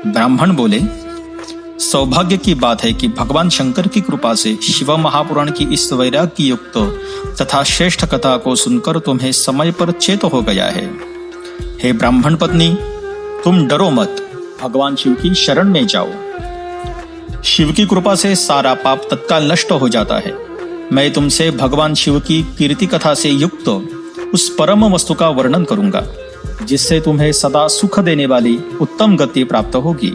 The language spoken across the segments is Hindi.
ब्राह्मण बोले, सौभाग्य की बात है कि भगवान शंकर की कृपा से शिव महापुराण की इस वैराग्य युक्त तथा श्रेष्ठ कथा को सुनकर तुम्हें समय पर चेत हो गया है। हे ब्राह्मण पत्नी, तुम डरो मत, भगवान शिव की शरण में जाओ। शिव की कृपा से सारा पाप तत्काल नष्ट हो जाता है। मैं तुमसे भगवान शिव की कीर्ति कथा से युक्त उस परम वस्तु का वर्णन करूंगा, जिससे तुम्हें सदा सुख देने वाली उत्तम गति प्राप्त होगी।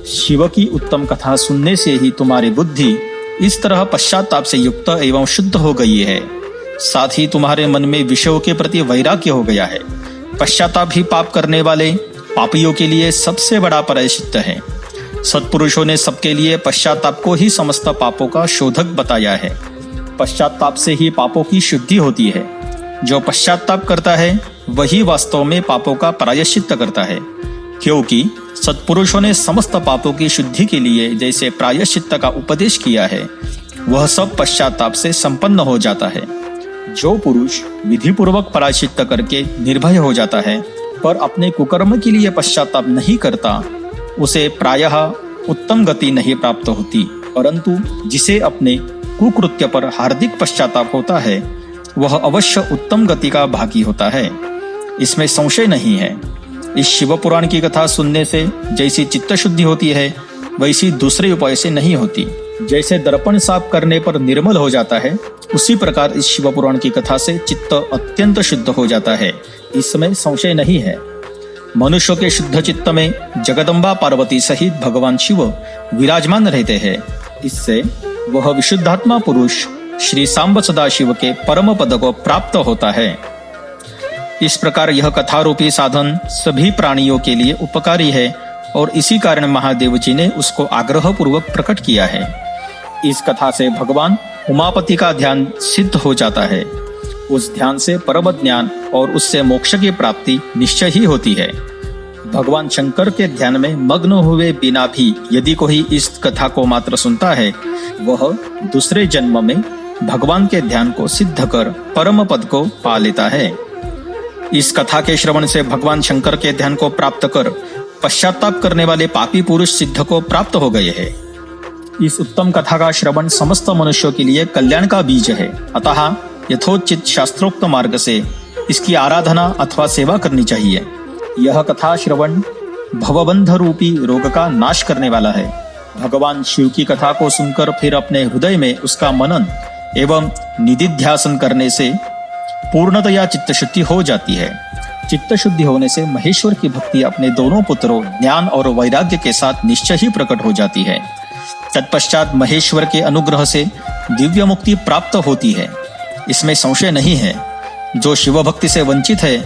शिव की उत्तम कथा सुनने से ही तुम्हारी बुद्धि इस तरह पश्चाताप से युक्त एवं शुद्ध हो गई है, साथ ही तुम्हारे मन में विषयों के प्रति वैराग्य हो गया है। पश्चाताप ही पाप करने वाले पापियों के लिए सबसे बड़ा प्रायश्चित्त है। सत्पुरुषों ने सबके लिए पश्चाताप को ही समस्त पापों का शोधक बताया है। पश्चाताप से ही पापों की शुद्धि होती है। जो पश्चाताप करता है वही वास्तव में पापों का प्रायश्चित्त करता है, क्योंकि सत्पुरुषों ने समस्त पापों की शुद्धि के लिए जैसे प्रायश्चित्त का उपदेश किया है, वह सब पश्चाताप से संपन्न हो जाता है। जो पुरुष विधि पूर्वक प्रायश्चित्त करके निर्भय हो जाता है पर अपने कुकर्म के लिए पश्चाताप नहीं करता, उसे प्रायः उत्तम गति नहीं प्राप्त होती, परंतु जिसे अपने कुकृत्य पर हार्दिक पश्चाताप होता है वह अवश्य उत्तम गति का भागी होता है। इसमें संशय नहीं है। इस शिव पुराण की कथा सुनने से जैसी चित्त शुद्धि होती है, वैसी दूसरे उपाय से नहीं होती। जैसे दर्पण साफ करने पर निर्मल हो जाता है, उसी प्रकार इस शिव पुराण की कथा से चित्त अत्यंत शुद्ध हो जाता है। इसमें संशय नहीं है। मनुष्य के शुद्ध चित्त में जगदम्बा पार्वती सहित भगवान शिव विराजमान रहते हैं। इससे वह विशुद्धात्मा पुरुष श्री सांब सदाशिव के परम पद को प्राप्त होता है। इस प्रकार यह कथा रूपी साधन सभी प्राणियों के लिए उपकारी है और इसी कारण महादेव जी ने उसको आग्रह पूर्वक प्रकट किया है। इस कथा से भगवान उमापति का ध्यान सिद्ध हो जाता है। उस ध्यान से परम ज्ञान और उससे मोक्ष की प्राप्ति निश्चय ही होती है। भगवान शंकर के ध्यान में मग्न हुए बिना भी यदि कोई इस कथा को मात्र सुनता है, वह दूसरे जन्म में भगवान के ध्यान को सिद्ध कर परम पद को पा लेता है। इस कथा के श्रवण से भगवान शंकर के ध्यान को प्राप्त कर पश्चाताप करने वाले पापी पुरुष सिद्ध को प्राप्त हो गए हैं। इस उत्तम कथा का श्रवण समस्त मनुष्यों के लिए कल्याण का बीज है। अतः यथोचित शास्त्रोक्त मार्ग से इसकी आराधना अथवा सेवा करनी चाहिए। यह कथा श्रवण भवबंध रूपी रोग का नाश करने वाला है। भगवान शिव की कथा को सुनकर फिर अपने हृदय में उसका मनन एवं निधिध्यासन करने से पूर्णतया चित्त शुद्धि हो जाती है। चित्त शुद्धि होने से महेश्वर की भक्ति अपने दोनों पुत्रों ज्ञान और वैराग्य के साथ निश्चय ही प्रकट हो जाती है। तत्पश्चात महेश्वर के अनुग्रह से दिव्य मुक्ति प्राप्त होती है। इसमें संशय नहीं है। जो शिव भक्ति से वंचित है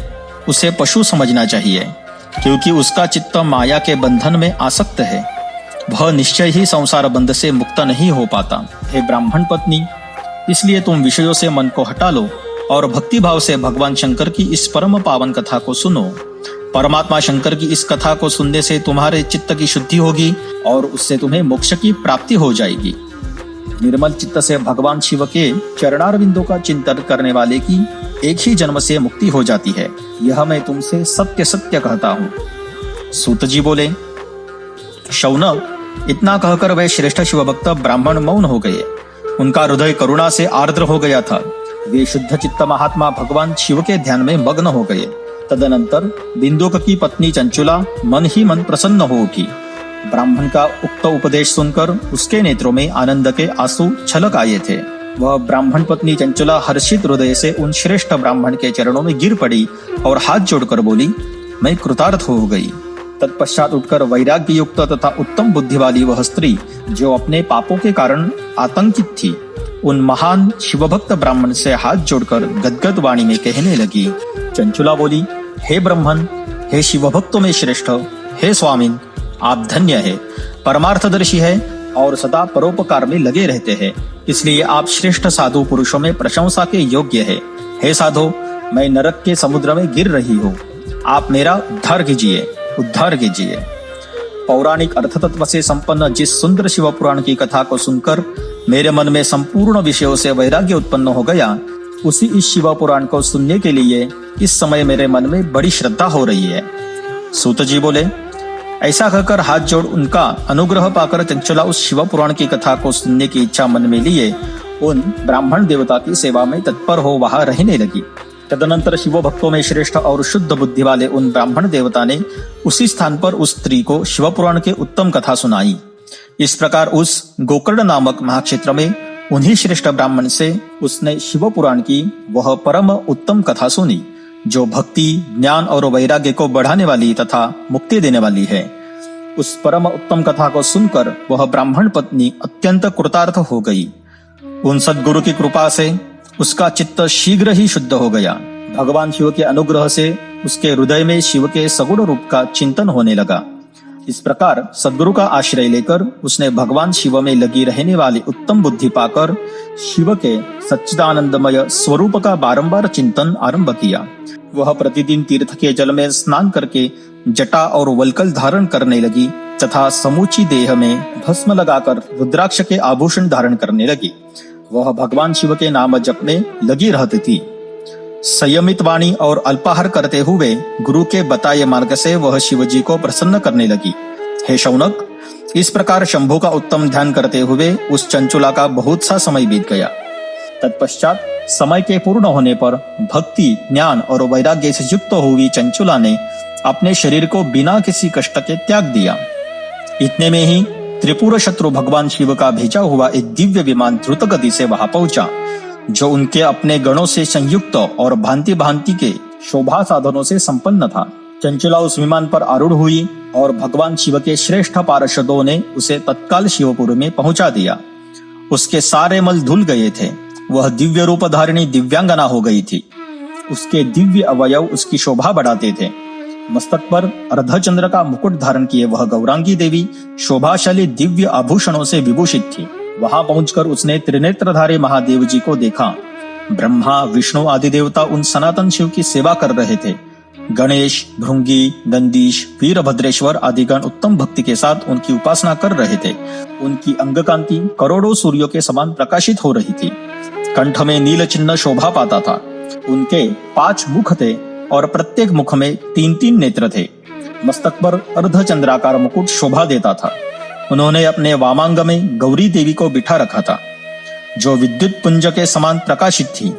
उसे पशु समझना चाहिए, क्योंकि उसका चित्त माया के बंधन में आसक्त है। वह निश्चय ही संसार बंध से मुक्त नहीं हो पाता। हे ब्राह्मण पत्नी, इसलिए तुम विषयों से मन को हटा लो और भक्ति भाव से भगवान शंकर की इस परम पावन कथा को सुनो। परमात्मा शंकर की इस कथा को सुनने से तुम्हारे चित्त की शुद्धि होगी और उससे तुम्हें मोक्ष की प्राप्ति हो जाएगी। निर्मल चित्त से भगवान शिव के चरणारविंदों का चिंतन करने वाले की एक ही जन्म से मुक्ति हो जाती है। यह मैं तुमसे सत्य सत्य कहता हूँ। सूत जी बोले, शौनक, इतना कहकर वे श्रेष्ठ शिव भक्त ब्राह्मण मौन हो गए। उनका हृदय करुणा से आर्द्र हो गया था। वे शुद्ध चित्त महात्मा भगवान शिव के ध्यान में मग्न हो गए। तदनंतर बिंदुक की पत्नी चंचुला मन ही मन प्रसन्न हो उठी। ब्राह्मण का उक्त उपदेश सुनकर उसके नेत्रों में आनंद के आंसू छलक आए थे। वह ब्राह्मण पत्नी चंचुला हर्षित हृदय से उन श्रेष्ठ ब्राह्मण के चरणों में गिर पड़ी और हाथ जोड़कर बोली, मैं कृतार्थ हो गई। तत्पश्चात उठकर वैराग्य युक्त तथा उत्तम बुद्धि वाली वह स्त्री, जो अपने पापों के कारण आतंकित थी, उन महान शिवभक्त ब्राह्मण से हाथ जोड़कर गदगद वाणी में कहने लगी। चंचुला बोली, हे ब्राह्मण, हे शिवभक्तों में श्रेष्ठ, हे स्वामिन, आप धन्य है, परमार्थदर्शी है और सदा परोपकार में लगे रहते हैं, इसलिए आप श्रेष्ठ साधु पुरुषों में प्रशंसा के योग्य है। हे साधो, मैं नरक के समुद्र में गिर रही हूँ, आप मेरा उद्धार कीजिए। पौराणिक अर्थ तत्व से संपन्न जिस सुंदर शिव पुराण की कथा को सुनकर मेरे मन में संपूर्ण विषयों से वैराग्य उत्पन्न हो गया, उसी इस शिव पुराण को सुनने के लिए इस समय मेरे मन में बड़ी श्रद्धा हो रही है। सूत जी बोले, ऐसा कहकर हाथ जोड़ उनका अनुग्रह पाकर चंचला उस शिव पुराण की कथा को सुनने की इच्छा मन में लिए उन ब्राह्मण देवता की सेवा में तत्पर हो वहां रहने लगी। तदनंतर शिव भक्तों में श्रेष्ठ और शुद्ध बुद्धि वाले उन ब्राह्मण देवता ने उसी स्थान पर उस स्त्री को शिव पुराण की उत्तम कथा सुनाई। इस प्रकार उस गोकर्ण नामक महाक्षेत्र में उन्हीं श्रेष्ठ ब्राह्मण से उसने शिव पुराण की वह परम उत्तम कथा सुनी, जो भक्ति, ज्ञान और वैराग्य को बढ़ाने वाली तथा मुक्ति देने वाली है। उस परम उत्तम कथा को सुनकर वह ब्राह्मण पत्नी अत्यंत कृतार्थ हो गई। उन सद्गुरु की कृपा से उसका चित्त शीघ्र ही शुद्ध हो गया। भगवान शिव के अनुग्रह से उसके हृदय में शिव के सगुण रूप का चिंतन होने लगा। इस प्रकार सद्गुरु का आश्रय लेकर उसने भगवान शिव में लगी रहने वाली उत्तम बुद्धि पाकर शिव के सच्चिदानंदमय स्वरूप का बारंबार चिंतन आरंभ किया। वह प्रतिदिन तीर्थ के जल में स्नान करके जटा और वल्कल धारण करने लगी तथा समूची देह में भस्म लगाकर रुद्राक्ष के आभूषण धारण करने लगी। वह भगवान शिव के नाम जप में लगी रहती थी। संयमित वाणी और अल्पाहार करते हुए गुरु के बताए मार्ग से वह शिव जी को प्रसन्न करने लगी। हे शौनक, इस प्रकार शंभु का उत्तम ध्यान करते हुए उस चंचुला का बहुत सा समय बीत गया। तत्पश्चात समय के पूर्ण होने पर भक्ति, ज्ञान और वैराग्य से युक्त हुई चंचुला ने अपने शरीर को बिना किसी कष्ट के त्याग दिया। इतने में ही त्रिपुर शत्रु भगवान शिव का भेजा हुआ एक दिव्य विमान द्रुत गति से वहां पहुंचा, जो उनके अपने गणों से संयुक्त और भांति भांति के शोभा साधनों से संपन्न था। चंचुला उस विमान पर आरूढ़ हुई और भगवान शिव के श्रेष्ठ पार्षदों ने उसे तत्काल शिवपुर में पहुंचा दिया। उसके सारे मल धुल गए थे। वह दिव्य रूप धारिणी दिव्यांगना हो गई थी। उसके दिव्य अवयव उसकी शोभा बढ़ाते थे। मस्तक पर अर्धचंद्र का मुकुट धारण किए वह गौरांगी देवी शोभाशाली दिव्य आभूषणों से विभूषित थी। वहां पहुंचकर उसने त्रिनेत्रधारी महादेव जी को देखा। ब्रह्मा, विष्णु आदि देवता उन सनातन शिव की सेवा कर रहे थे। गणेश, भृंगी, नंदीश, वीरभद्रेश्वर आदि गण उत्तम भक्ति के साथ उनकी उपासना कर रहे थे। उनकी अंगकांति करोड़ों सूर्यों के समान प्रकाशित हो रही थी। कंठ में नील चिन्ह शोभा पाता था। उनके 5 मुख थे और प्रत्येक मुख में 3-3 नेत्र थे। मस्तक पर अर्धचंद्राकार मुकुट शोभा देता था। उन्होंने अपने वामांग में गौरी देवी को बिठा रखा था, जो विद्युत पुंज के समान प्रकाशित थी।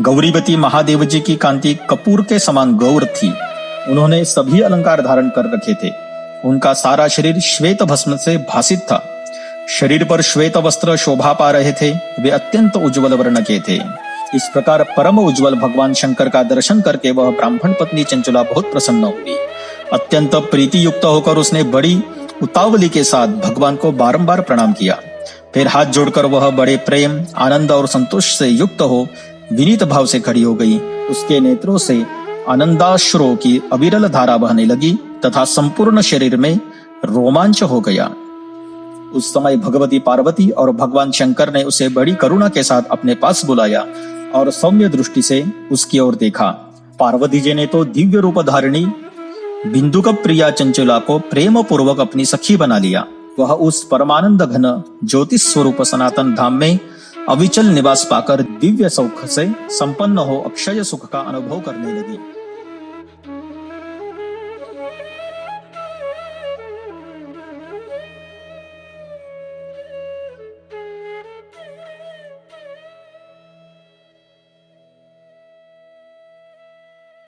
गौरीवती महादेव जी की कांति कपूर के समान गौर थी। उन्होंने सभी अलंकार धारण कर रखे थे। उनका सारा शरीर श्वेत भस्म से भासित था। शरीर पर श्वेत वस्त्र शोभा पा रहे थे। वे अत्यंत उज्ज्वल वर्ण के थे। इस प्रकार परम उज्ज्वल भगवान शंकर का दर्शन करके वह ब्राह्मण पत्नी चंचुला बहुत प्रसन्न हुई। अत्यंत प्रीति युक्त होकर उसने बड़ी उतावली के साथ भगवान को बारंबार प्रणाम किया। फिर हाथ जोड़कर वह बड़े प्रेम, आनंद और संतोष से युक्त हो विनीत भाव से खड़ी हो गई। उसके नेत्रों से आनंदाश्रुओं की अविरल धारा बहने लगी तथा संपूर्ण शरीर में रोमांच हो गया। उस समय भगवती पार्वती और भगवान शंकर ने उसे बड़ी करुणा के साथ अपने पास बुलाया और सौम्य दृष्टि से उसकी ओर देखा। पार्वती जी ने तो दिव्य रूप धारिणी बिंदुक प्रिया चंचुला को प्रेम पूर्वक अपनी सखी बना लिया। वह उस परमानंद घन ज्योतिष स्वरूप सनातन धाम में अविचल निवास पाकर दिव्य सुख से संपन्न हो अक्षय सुख का अनुभव करने लगी।